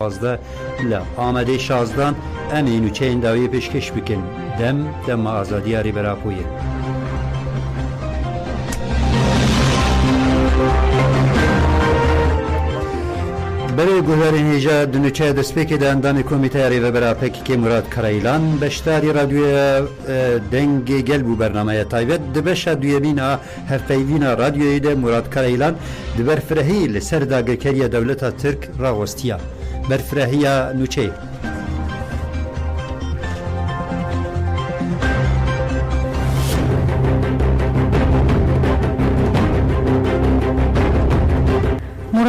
Azda لا آمده شازدان امین و چین داوی پیشکش بکن دم آزادی آری براپویه برای گوهرین هیجا دنوچه دسپیک ده اندام کمیته آری و براپکی که مراد کرایلان بشتاری رادیوی دنگ گلبو برنامه تایبت دبش دویمین هفپیوین رادیوی ده مراد کرایلان دبر فرهی لسر داگرکری دولت ترک راوستیا برفرهی نوچه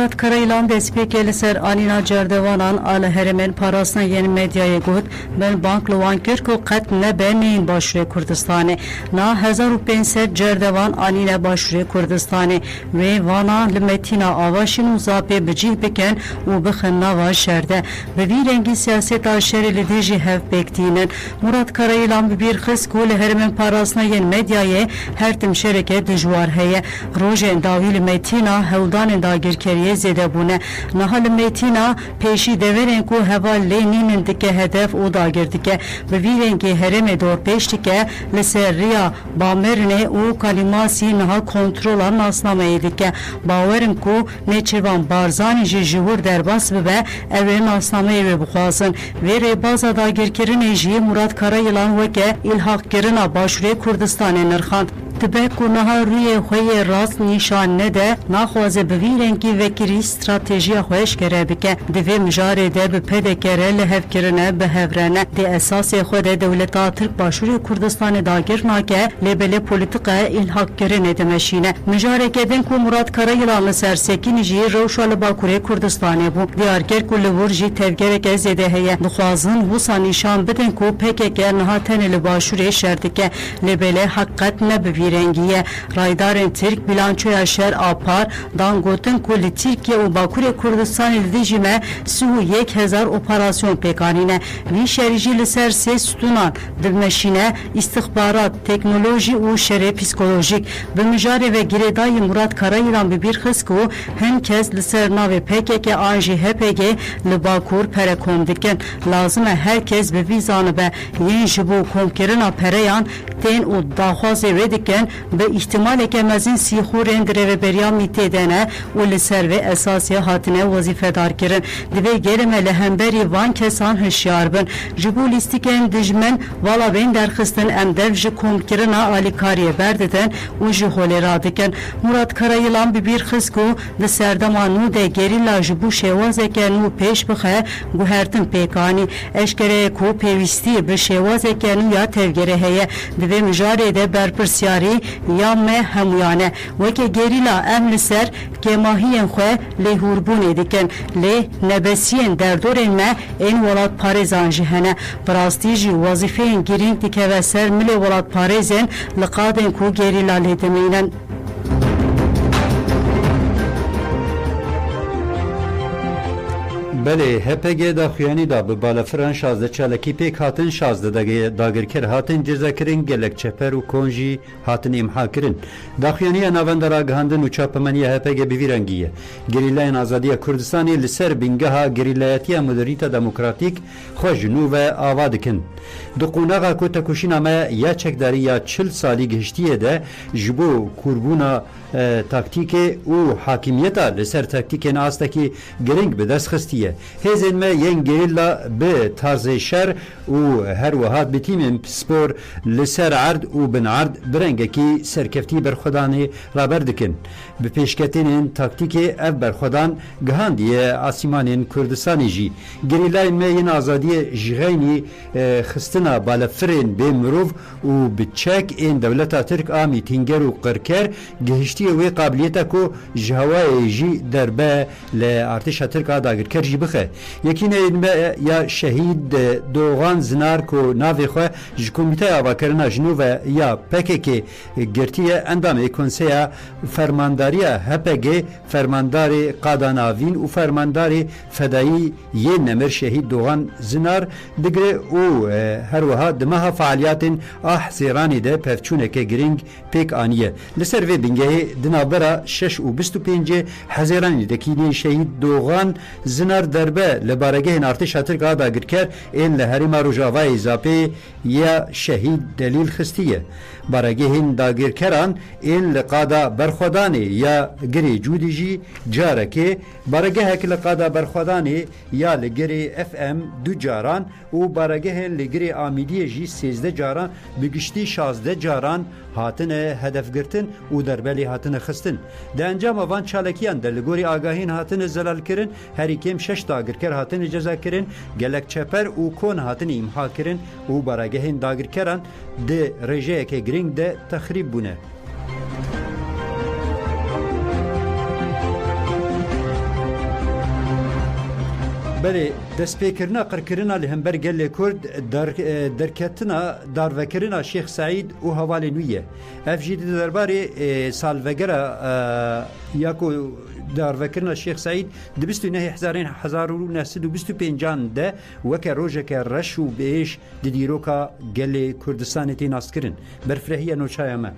مراد کرایلان دسپیک لسر آنینا جردوانان آل هرمن پاراسنا یین مدیای گود بن بانک لوان کرد و قط نبینین باشوری کردستانه نا 1500 جردوان آنینا باشوری کردستانه و وانا لمتینا آواشین و زاپی بجیه بکن و بخن نوا شرده به وی رنگی سیاست آشری لدیجی هف بکتینن مراد کرایلان ببیر خس کول هرمن پاراسنا یین مدیای هر تم شرکه دجوار هیه روژ انداوی لمتینا هودان داگیر کریه زیده بونه نهال میتینا پیشی دورن کو هوا لینین دکه هدف او داگرد که به ویرن که هرم دور پیشتی که لسر ریا بامرنه او کلماسی نها کنترول ناسنامه ایدی که باورم کو نچروان بارزانی جیجور در باس ببه اوه ناسنامه ایوه بخوازن ویره بازا داگر کرن جی مراد کرایلان وکه الحاق کرن باشوری کردستان نرخاند تبه کنها روی خوی راست نشان نده نخوازه بویرنگی وکری استراتژی خوش کره بکه دوی مجاره ده به پده کره لحف کرنه به هورنه ده اساس خود دولتا ترک باشوری کردستان داگر ناکه لبله پولیتقه الحاق کرنه دمشینه مجاره کدن که مراد کرایلان سرسکین جی روشال باکوری کردستانه بو دیارگر کل ورجی تفگره که زده هیه دخوازن وصا نشان بدن که پکه که نها تنل باشوری شرده که لبله حقیقت نبوی رنگیه رایدارن ترک بیلانچوی شهر آپار دان گوتن کل ترکیه و باکور کردستان دیجیمه 1000 اپراسyon پیکانینه وی شریجی لسر سه ستونان دلمشینه استخبارات تکنولوژی و شر پسیکولوژیک به مجاره و گریدای مراد کرایلان ببیر خسکو هن کس لسر ناو پکه که آنجی هپگه لباکور پرکوم دکن لازمه هر کس به ویزانه به ین جبو کوم کرنا پریان تین و داخواز ردکن به احتمال که مزین سیخورن دره بریا میتیدنه و لسر و اساسی هاتنه وظیفه دار کرن دوی گرمه لهمبری وان کسان هشیار بن جبو لیستیکن دجمن والا بین درخستن امدر جه کوم کرنا آلی کاریه برددن و جه خولی را دکن مراد کرایلان ببیر خسکو ده سردمانو ده گریلا جبو شوازه که نو پیش بخه گوهرتن پیکانی اشکره کو پیوستی به شوازه که نو یا تفگره هیه دوی مجاره ده برپرسیاری یا مه همویانه وکه گریلا امل سر که ماهین خواه لهوربونه دکن له نبسین در دورن مه این ولاد پارزان جهنه براستیجی وظیفه این گرینگ دیکه و سر مل ولاد پارزن لقادن کو گریلا لیدمینن بله هپگه دا خویانی دا به بالافران 16 چالکی پیک هاتن 16 داگرکر هاتن جزا کرن گلک چپر و کنجی هاتن امحا کرن دا خویانی ناوند را گهاندن و چاپمانی هپگه بویرنگیه گریلای آزادی کردستانی لسر بینگه گریلایتی مدریتا دموکراتیک خوش نو و آواد کن دو قوناغا کو تکوشین اما یا چکداری یا 40 سالی گشتیه ده جبو کوربونا تاکتیک او حاکمیتا لسر تاکتیک ناستکی گرنگ به دست خستیه هزین ما ین گریلا به طرز شر و هر وهات بتیم سپور لسر عرض و بن عرض برنگه کی سرکفتی برخودانی رابردکن به پیشکتین تاکتیک اف برخودان گهاندیه آسیمان کردستانی جی گریلا ما ین آزادی جغینی خستنا بالفرین به مروف و بچک این دولتا ترک آمی تینگر و قرکر گهشتی و قابلیتا کو جهوای جی دربه لارتش ترک آداگر کر جی بخه یکی نه یا شهید دوغان زنار کو ناوی خو کمیته آوا کرنا جنو و یا پکک گرتی اندام کنسیا فرمانداری هپگ فرمانداری قاداناوین و فرمانداری فدایی یه نمر شهید دوغان زنار دگره او هر وها دمها فعالیت احزیرانی ده پفچونه که گرینگ پیک آنیه لسر و بینگه دنابرا 6 و 25 حزیرانی دکینی شهید دوغان زنار derbe li baregehên artêşa Tirk dagirker ên li herêma Rojavayê Zapê ya şehîd delîl xistiye. Baregehên dagirkeran ên li qada berxwedanê ya girê Cûdî jî carekê baregehek li qada berxwedanê ya li girê FM 2 caran û baregehên li girê Amîdiyê jî 13 caran bi giştî 16 caran hatine hedefgirtin û derbelê hatine xistin. Di encama van çalekiyan de li gorî agahîn hatine zelalkirin, herî kêm 6 dagirker hatine cezakirin, gelek çeper û kon hatine îmha kirin û baregehên dagirkeran di rêjeyekê giring de texrîb bûne. Belê destpêkirina qirkirina li hember gelê Kurd derketina darvekirina Şêx Saîd û hevalên wî ye. Ev jî di derbarê salvegera ya ku darvekirina Şêx Saîd di 1925 de weke rojeke reş û bêj di dîroka gelê Kurdistanê tê naskirin. Berfrehiya noçaya me.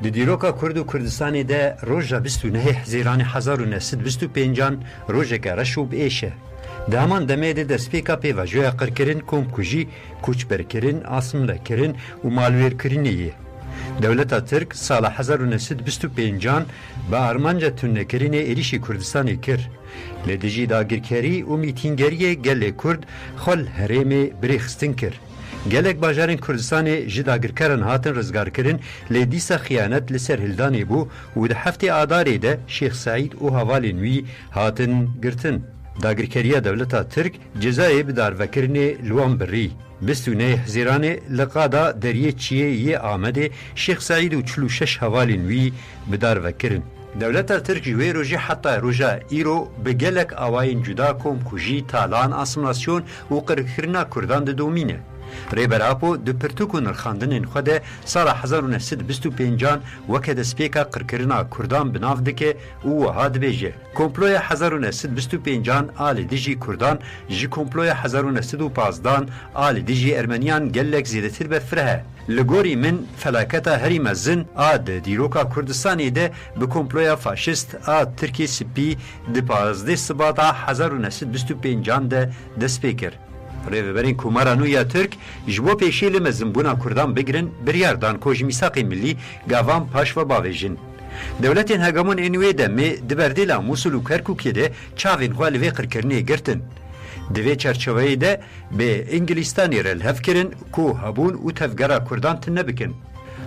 Di dîroka Kurd û Kurdistanê de roja 29 Hezîranê 1925 rojeke reş û biêş e. Di heman demê de destpêka pêvajoya qirkirin, komkujî, koçberkirin, asmlekirin û malwêrkirinê ye. Dewleta Tirk sala 1925 bi armanca tûnekirinê êrişî Kurdistanê kir. Li dijî dagirkerî û mîtîngeriyê gelê Kurd xwe li herêmê birêxistin kir. Gelek bajarên Kurdistanê ji dagirkeran hatin rizgarkirin lê dîsa xiyanet li ser hildanê bû û di heftê adarê de Şêx Saîd û hevalên wî hatin girtin. Dagirkeriya dewleta Tirk cezayê bi darvekirinê li wan birî. 29 Hezîranê li qada deriyê Çiyê yê Amedê Şêx Saîd û 46 hevalên wî bi darvekirin. Dewleta Tirk ji wê rojê heta roja îro bi gelek awayên cuda komkujî, talan, asimilasyon û qirkirina Kurdan didomîne. Rêberapo di pirtûk û nirxandinên xwe de sala 1925 weke destpêka qirkirina Kurdan bi nav dike û wiha dibêje. Komploya 1925 alê dijî Kurdan ji komploya 1915 alê dijî Ermeniyan gelek zêdetir be firhe. Li gorî min felaketa herî mezin a di dîroka Kurdistanê de bi komploya faşîst a Tirkiye Spî di 15 Sibata 1925 de destpê kir. Rêveberên Komara nû ya Tirk ji bo pêşî li mezinbûna Kurdan bigirin biryar dan ku ji mîsaqê millî gavan paş ve bavêjin. Dewletên hegemon ên wê demê di berdêla Musul û Kerkûkê de çavên xwe li vê qirkirinê girtin. Di vê çerçeveyê de bê Ingilistanê re li hev kirin ku hebûn û tevgera Kurdan tune bikin.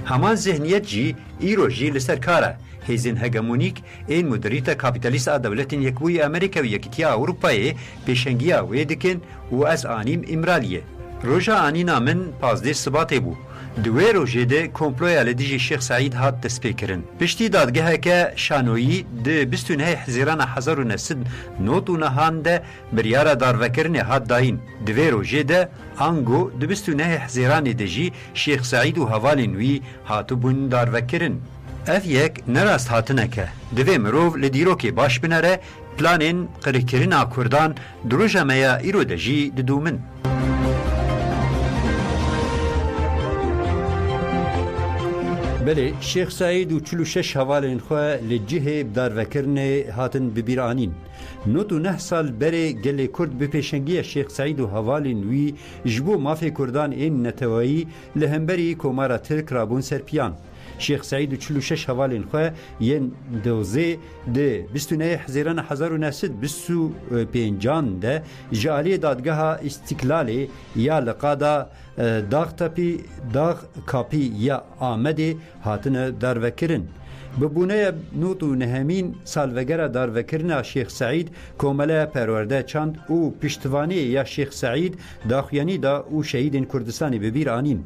Heman zihniyet jî îro jî li ser kar e. Hêzên hegemonîk ên moderîta kapîtalîst a dewletên Yekbûyî Amerîka û Yekîtiya Ewropayê pêşengiya wê dikin û ez anîm îmraliyê. Roja anîna min 15 Sibatê bû. Di wê rojê de komploya li dijî Şêx Saîd hat destpêkirin. Piştî dadgeheke şanoyî di 29 Hezîrana 1990 de biryara darvekirinê hat dayîn. Di wê rojê de ango di 29 Hezîranê de jî Şêx Saîd û hevalên wî hatibûn darvekirin. Ev yek nerast hatineke. Divê mirov li dîrokê baş binere planên qirêkirina Kurdan di roja me ya îro de jî didûmin. Belê Şêx Saîd û 46 hevalên xwe li cihê darvekirinê hatin bibîranîn. 99 sal berê gelê Kurd bi pêşengiya Şêx Saîd û hevalên wî ji bo mafê Kurdan ên netewayî li hemberî Komara Tirk rabûn serpiyan. Şêx Saîd û 46 hevalên xwe yên dozê di 29 Hezîrana 1925 de ji aliyê dadgeha İstiklalê ya li qada Dağtepî Dağkapî ya Amedê hatine darvekirin. Bi bûneya nût û nehemîn salvegera darvekirina Şêx Saîd komeleya perwerde çand û piştivaniyê ya Şêx Saîd daxuyanî da û şehîdên Kurdistanê bi bîr anîn.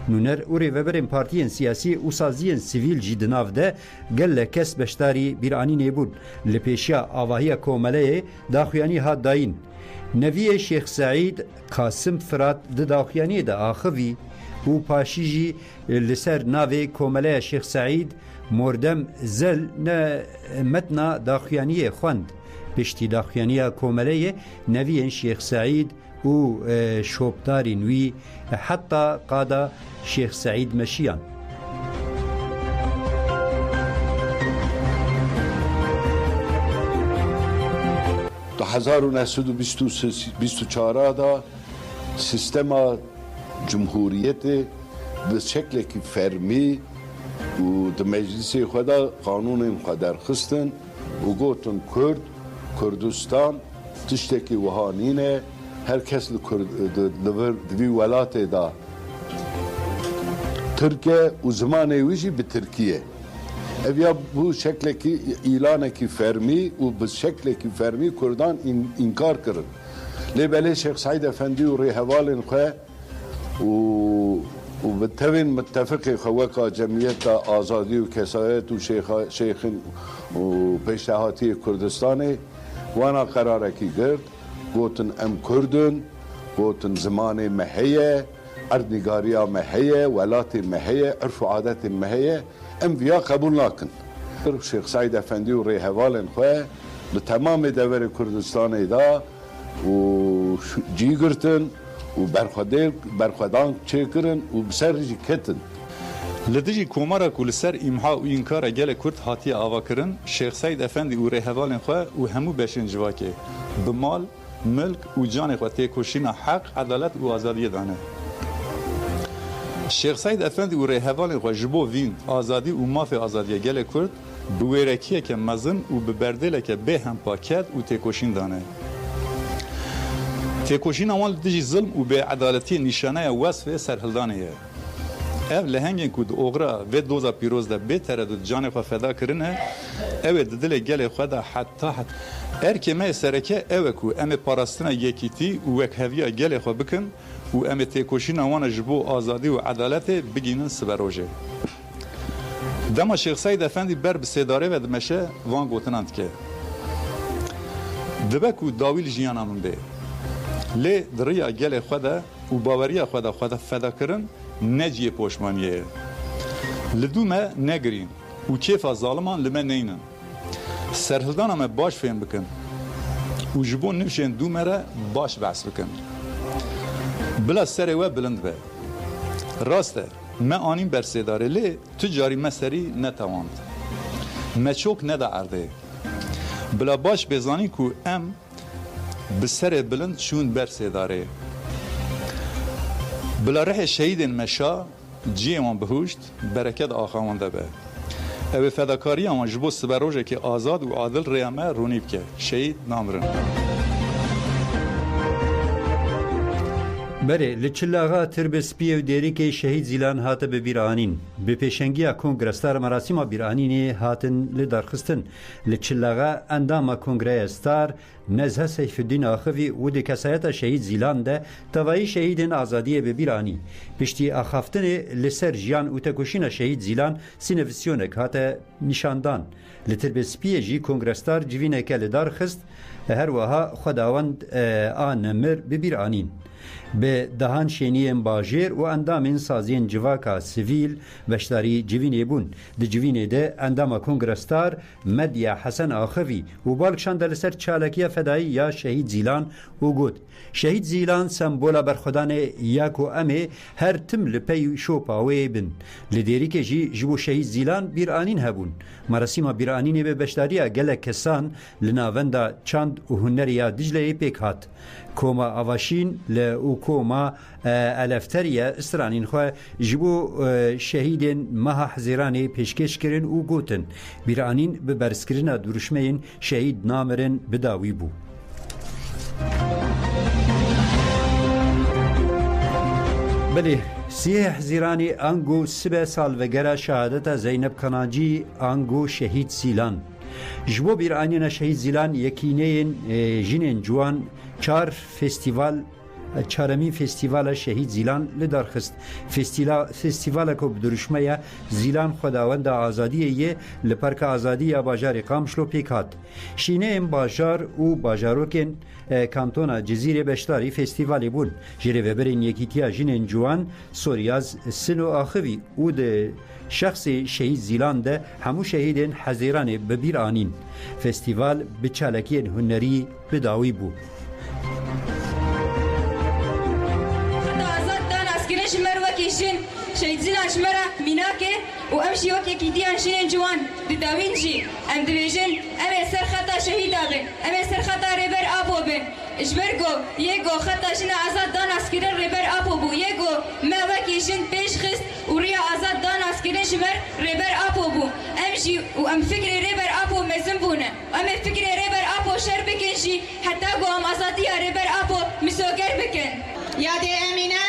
Nûner û rêveberên partiyên siyasî û saziyên sivîl jî di nav de gelek kes beşdarî bîranînê bûn. Li pêşiya avahiya komeleyê daxuyanî hat dayîn. Neviyê Şêx Saîd Kasım Firat di daxuyaniyê de axivî û paşî jî li ser navê komeleya Şêx Saîd Mordem zel ne metna daxuyaniyê xwend. Piştî daxuyaniya komeleyê neviyên Şêx Saîd و شوبدارین وی حتی قادا شیخ سعید مشیان. تا 1924 دا سیستم جمهوریت به شکل که فرمی و در مجلس خدا قانون خدا خستن و گوتن کردستان تشتکی وهانینه هر کس دوی ولات دا ترکیه و زمان ویجی به ترکیه اویا bu şekleki ilaneki fermi و bu şekleki fermi Kurdan inkar kırın. Lebele Şeyh Said Efendi و رهوالن خو و بتوین متفقی خوکا جمعیت آزادی و کسایت و شیخ و پیشنهادی کردستانی وانا قراره کی گرد گوتن ام کردن گوتن زمان مهیه اردنگاریا مهیه ولات مهیه عرف و عادت مهیه ام ویا قبول نکن. شیخ سعید افندی و ریحوالن خواه به تمام دور کردستان دا و جی گرتن و برخودان چه کرن و بسر جی کتن. لدیجی کومارا کل سر امحا و انکار گل کرد هاتی آوا کرن شیخ سعید افندی و ریحوالن خواه و همو بشن جواکه بمال ملک و جان خواه تیکوشین حق عدالت و آزادی دانه. شیخ سعید افندی و ریحوالن خواه جبو وین آزادی و ماف آزادی گل کرد بویرکیه که مزن و ببردله که به هم پاکت و تیکوشین دانه. تیکوشین اول دیجی ظلم و به عدالتی نشانه وصف سرهلدانه. ev lehengên ku di oxira vê doza pîroz de bê tereddût canê xwe feda kirine ew ê di dilê gelê xwe de heta erkê me sereke ew e ku em ê parastina yekîtî û wekheviya gelê xwe bikin û em ê têkoşîna wan ji bo azadî û edaletê bigînin siberojê. Dema Şeyh Said Efendi ber bi sêdarê ve dimeşe van gotinan dike. Dibe ku dawî li jiyana min bê. Lê di rêya gelê xwe de û baweriya xwe de feda kirin neciye poşmaniye. Lidû me negirin û kêfa zaliman li me neynin. Serhildana me baş fêm bikin û ji bo nivşên dû me re baş behs bikin. Bila serê we bilind be. Rast e, me anîn ber sêdarê lê tu carî me serî netewand. Me çok ne de erdê. Bila baş bêzanîn ku em bi serê bilind çûn ber sêdarê. Bila rehê şehîdên meşa ciyê wan bihuşt bereket axa wan de be. Ew ê fedakariya wan ji bo siberojekê azad û adil rêya me ronî bike. Şehîd namirin. Berê li Çillaxa Tirbispiyê û Dêrîkê şehîd Zîlan hate bibîranîn. Bi pêşengiya Kongrestar merasîma bîranînê hatin li darxistin. Li Çillaxa endama Kongreya Star Nezhe Seyfüddin Axivî û di kesayeta şehîd Zîlan de tevayî şehîdên azadiyê bibîranî. Piştî axaftinê li ser jiyan û tekoşîna şehîd Zîlan sînevîsyonek hate nîşandan. Li Tirbispiyê jî Kongrestar civîneke li darxist her wiha xwedawend a nemir bibîranîn. به دهان شینیان باجر و اندامین سازین جواکا سیویل بشداری جوینه بون. دی جوینه ده اندام کنگرستار مدیا حسن آخوی و بالکشان در سر چالکیه فدایی یا شهید زیلان و گود. شهید زیلان سمبولا برخودان یاکو امه هر تم لپی شوپاوی بن. لدیری که جبو شهید زیلان بیرانین هبون. مراسم بیرانین به بشداری گله کسان لناوندا چند و هنریا دجله پیک هات. کوما آواشین ل او کوما الفتریه استرانین خو جبو شهیدین مها حزیرانی پیشکش کرن او گوتن بیرانین به برسکرنا درشمین شهید نامرن بداوی بو. بله سیه حزیرانی انگو سبه سال وگره شهادت زینب کناجی انگو شهید سیلان جبو بیرانین شهید زیلان یکینین جنین جوان چار فستیوال چارمی فستیوال شهید زیلان لدارخست فستیوال کو بدرشمه زیلان خداوند آزادی یه لپارک آزادی یا باجار قامشلو پیکات شینه ام باجار او باجاروکن کانتونا جزیره بشتاری فستیوالی بون جره وبرین یکیتیا جنین جوان سوریاز سنو آخوی او ده شخص شهید زیلان ده همو شهیدین حزیران ببیر آنین فستیوال بچالکین هنری بداوی بو. جن شهید زیلان شمرا میناکه و امشی وقتی که دیان شین جوان دداوین جی ام دبیجن ام سر خطا شهید آبن ام سر خطا ریبر آبو بن اجبرگو یگو خطا جن آزاد دان اسکرین ریبر آبو بو یگو ما وکی جن پیش خست و ریا آزاد دان اسکرین شمر ریبر آبو بو امشی و ام فکر ریبر آبو مزن بونه ام فکر ریبر آبو شر بکن جی حتی گو ام آزادی ریبر آبو مسوگر بکن یاد امینه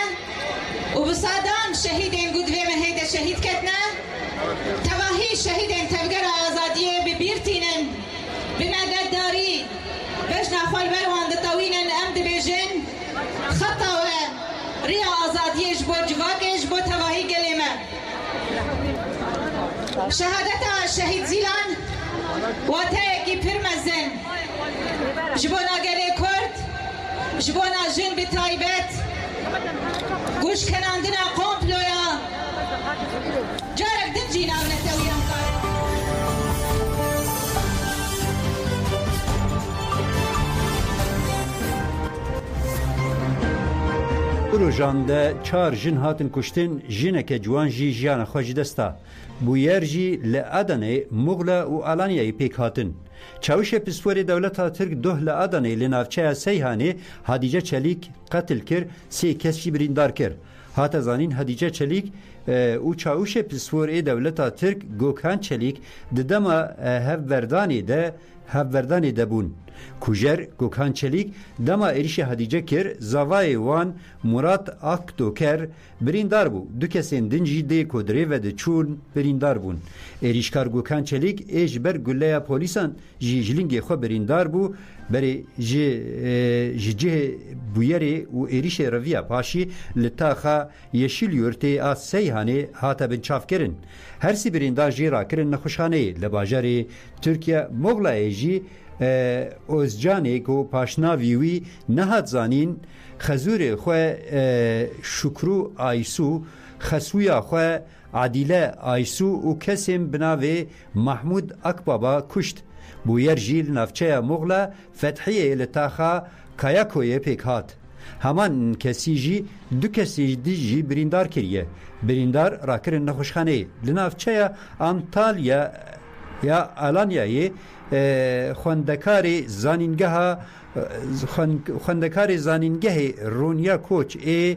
و بصادان شهیدین گودوی مهیده شهید کتنه تواهی شهیدین تبگر آزادیه ببیرتینن بمگداری بجنا خوال بلوان دطوینن ام دبیجن خطا و ریا آزادیه جبو جواکه جبو تواهی گلیمه شهادتا شهید زیلان واتایکی پرمزن جبونا گلی کرد جبونا جن بتایبت گوش کناندنا قومپلویا جارك دنجينا ونتويا مقارن روژانده چار جن هاتن کشتن جنک جوان جی جیان خوش دستا بویر جی لعدنه مغلا و آلانیای پیک هاتن چاوش پسپور دولت ها ترک دوه لعدنه لنافچه سیهانه هدیجه چلیک قتل کر سی کسی بریندار کر هات زانین هدیجه چلیک او چاوش پسپور دولت ها ترک گوکان چلیک ددما هفوردانی ده بون کوجر گوکان چلیک دما ایریش هدیجه کر زاوای وان مراد اکتو کر بریندار بو دو کسین دنجی ده کدره و ده چون بریندار بون ایریشکار گوکان چلیک ایج بر گله پولیسان جیجلینگ خو بریندار بو بری جه بویری و ایریش رویا پاشی لطاخا یشیل یورتی آس سیهانه هاتا بن چاف کرن هر سی بریندار جی را کرن نخوشانه لباجاری ترکیه مغلای جی اوزجانی کو پاشناویوی نهاد زانین خزور خو شکرو آیسو خسویا خو عادله آیسو و کسیم بناوی محمود اکبابا کشت بویر جیل نفچه مغلا فتحیه لطاخا کایاکوی پیک هات همان کسی جی دو کسی جی بریندار کریه بریندار راکرن نخوشخانه لنفچه انتالیا یا آلانیای خوندکاری زانینگه رونیا کوچ ای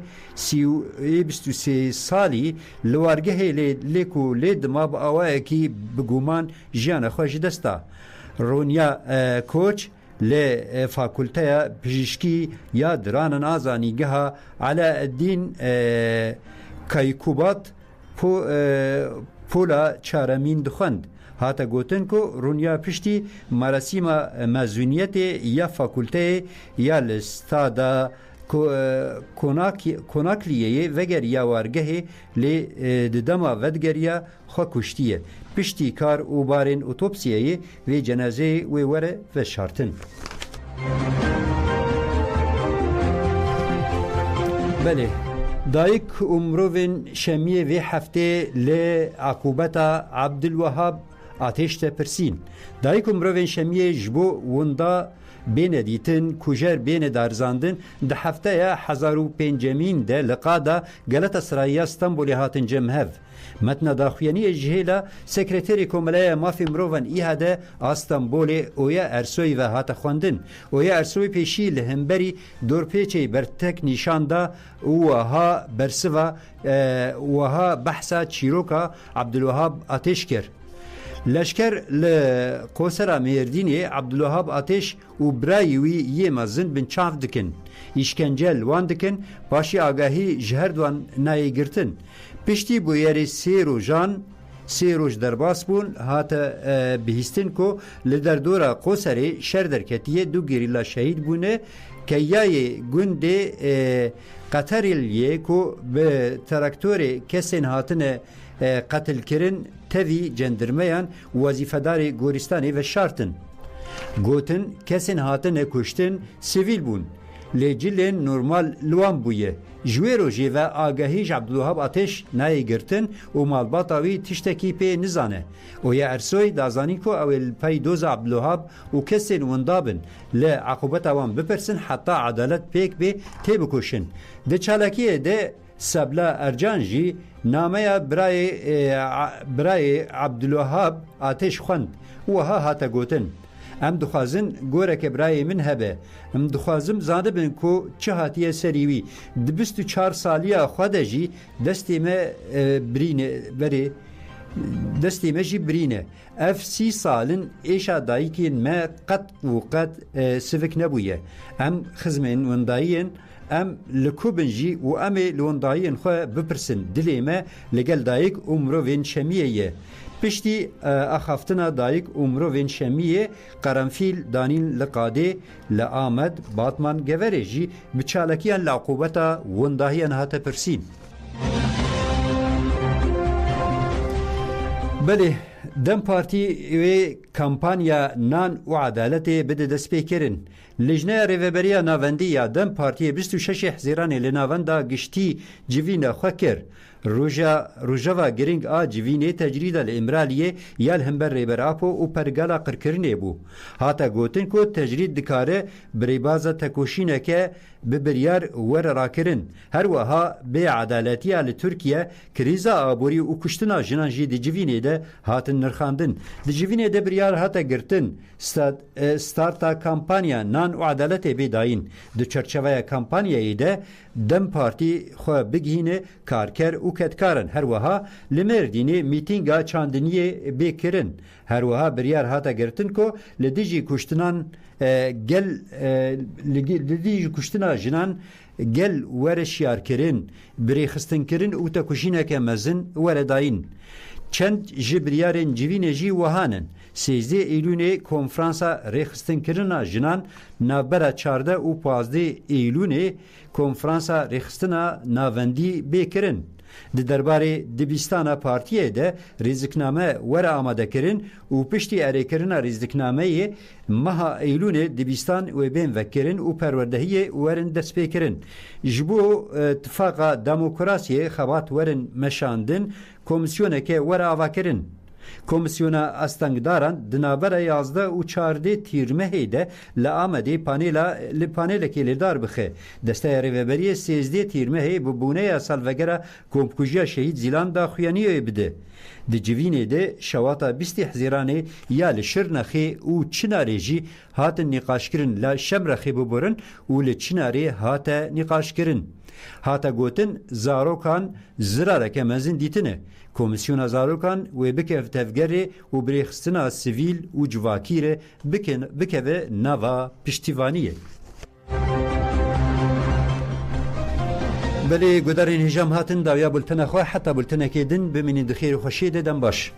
23 سالی لوارگه لیکو لیدما با آوائه کی بگومان جیان خوش دستا رونیا کوچ لی فاکولته پزشکی یا درانن آزانیگه علا الدین کایکوبات پولا چارمین دخند هاتا گوتن کو رونیا پشتی مراسم مزونیت یا فاکولته یا لستادا کناکلیه وگر یا وارگه لی ددما ودگریا خو کشتیه پشتی کار او بارن اوتوپسیه و جنازه و وره و شارتن بله دایک عمروین شمیه و هفته لی عقوبتا عبدالوهاب آتش پرسین دایک مروین شمیه جبو وندا بین دیتن کوجر بین دارزاندن ده هفته 1005 ده لقادا گلت اسرائیل استانبول هاتن جمهو متن داخویانی جهیلا سکرتری کمالای مافی مروان ایهاده استانبول اویا ارسوی و هات خواندن اویا ارسوی پیشی لهمبری دورپیچی برتک نشانده وها برسوا وها بحثا چیروکا عبدالوهاب آتش کرد لشکر لقوسرا مردینی عبدالوهاب آتش و برایوی یه مزن بن چاف دکن işkence وان دکن باشی آگاهی جهردوان نایی گرتن پشتی بویاری سی روز درباس بون هاتا بهستن کو لدر دورا قوسری شر درکتیه دو گریلا شهید بونه که یای گنده قطریلیه کو به تراکتور کسین هاتن قتل کرن تevی جندرمeyان وظیفه‌دار گورستانی و شارتن گوتن کسین هاتن کشتن سیویل بون لجلن نورمال لوان بویه جویروجی و آگاهیش عبدالوهاب آتش نایی گرتن و مالباتاوی تشتکی پی نزانه و یا ارسوی دازانی کو اول پی دوز عبدالوهاب و کسین وندابن لعقوبت اوان بپرسن حتی عدالت پیک بی تی بکشن ده چالکیه ده سبلا ارجان جی نامه برای عبدالوهاب آتش خوند وها هاتا گوتن ام دخوازن گوره که برای من هبه ام دخوازم زاده بن کو چه هاتیه سریوی دبستو 4 سالیه خواده جی دستی ما برینه بری دستی ما جی برینه اف 30 سالن ایشا دایکین ما قد و قد سفک نبویه ام خزمین وندایین ام لکوبنجی و ام لوندایین خو بپرسن دلی ما لگل دایک عمرو وین شمیه پشتی اخافتنا دایک عمرو وین شمیه قرنفیل دانین لقاده لآمد باتمان گوریجی بچالکیان لعقوبتا وندایین هاتا پرسین بله دم پارتی و کمپانیا نان و عدالت بده دست پیکرن لجنه ریوبریا ناوندی یا دم پارتی 26 حزیران لناوندا گشتی جوین خوکر روژاوا گرینگ آ جوینه تجرید الامرالیه یال همبر ریبر آپو و پرگالا قرکرنه بو هاتا گوتن کو تجرید دکاره بریبازا تکوشینه که ببریار ور راکرن هر وها به عدالتی آل ترکیه کریزا آبوری و کشتنا جنانجی دی جوینه ده هاتن نرخاندن دی جوینه ده بریار هاتا گرتن ستارتا کامپانیا نان و عدالت بیداین دی چرچوه کامپانیایی ده دم پارتی خو بگهینه کارکر و کتکارن هر وها لمردینه میتینگا چاندنیه بکرن هر وها بریار هاتا گرتن کو لدیجی کشتنان گل لدیجی کشتنا جنان گل ور شیار کرن بری خستن کرن و تکشینه که مزن ور داین چند جبریارن جوین جی وهانن 13 ایلون کنفرانسا رخستن کرنا جنان نابرا 14 و 15 ایلون کنفرانسا رخستنا ناوندی بکرن د درباره دبیستانه پارتیه ده ریزکنامه ور آماده کرن و پشتی اره کرنا ریزکنامه مها ایلون دبیستان و بین وکرن و پروردهی ورن دست بکرن جبو اتفاق دموکراسی خوات ورن مشاندن کمیسیونه که ور آوا کرن کمیسیونا استنگداران دنابره 11 و 14 تیرمه ده لآمده پانیلا که لدار بخه دسته ریوبری 13 تیرمه ببونه سالوگره کمپکوژیا شهید زیلان دا خویانیه بده دی جوینه ده شواتا 20 حزیرانه یا لشرنخی و چناره جی هات نقاش کرن لشمرخی ببورن و لچناره هات نقاش کرن هاتا گوتن زاروکان زرارک مزن دیتنه کمیسیون زاروکان و بکف تفگره و بریخستنا سیویل و جواکیره بکوه نوا پشتیوانیه بله گدارین هجام هاتن داویا بلتنه خواه حتی بلتنه که دن بمینی دخیر خوشیده دن باش